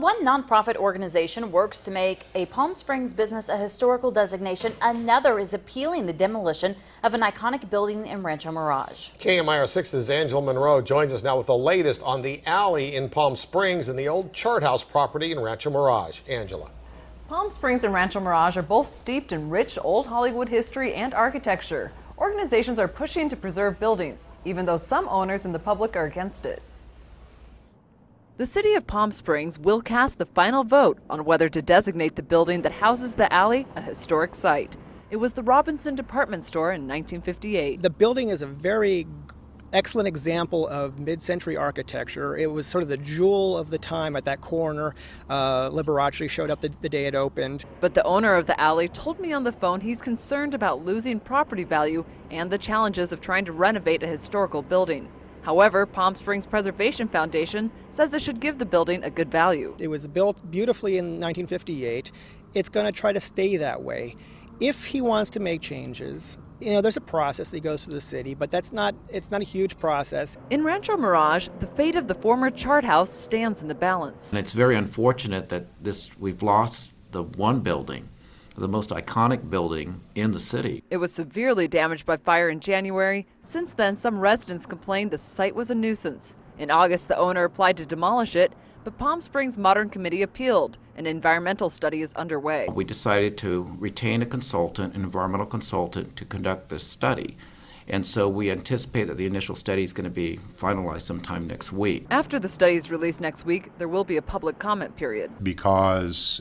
One nonprofit organization works to make a Palm Springs business a historical designation. Another is appealing the demolition of an iconic building in Rancho Mirage. KMIR-6's Angela Monroe joins us now with the latest on the alley in Palm Springs and the old chart house property in Rancho Mirage. Angela. Palm Springs and Rancho Mirage are both steeped in rich old Hollywood history and architecture. Organizations are pushing to preserve buildings, even though some owners and the public are against it. The city of Palm Springs will cast the final vote on whether to designate the building that houses the alley a historic site. It was the Robinson department store in 1958. The building is a very excellent example of mid-century architecture. It was sort of the jewel of the time at that corner. Liberace showed up the day it opened. But the owner of the alley told me on the phone he's concerned about losing property value and the challenges of trying to renovate a historical building. However, Palm Springs Preservation Foundation says it should give the building a good value. It was built beautifully in 1958. It's going to try to stay that way. If he wants to make changes, there's a process that goes through the city, but it's not a huge process. In Rancho Mirage, the fate of the former chart house stands in the balance. And it's very unfortunate that we've lost the one building, the most iconic building in the city. It was severely damaged by fire in January. Since then, some residents complained the site was a nuisance. In August, the owner applied to demolish it, but Palm Springs Modern Committee appealed. An environmental study is underway. We decided to retain a consultant, an environmental consultant, to conduct this study. And so we anticipate that the initial study is going to be finalized sometime next week. After the study is released next week, there will be a public comment period. Because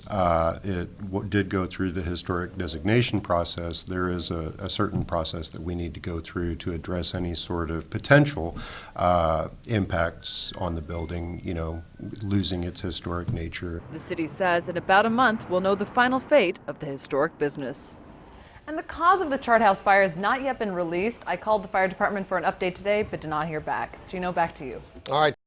it did go through the historic designation process, there is a certain process that we need to go through to address any sort of potential impacts on the building, losing its historic nature. The city says in about a month we'll know the final fate of the historic business. And the cause of the chart house fire has not yet been released. I called the fire department for an update today, but did not hear back. Gino, back to you. All right.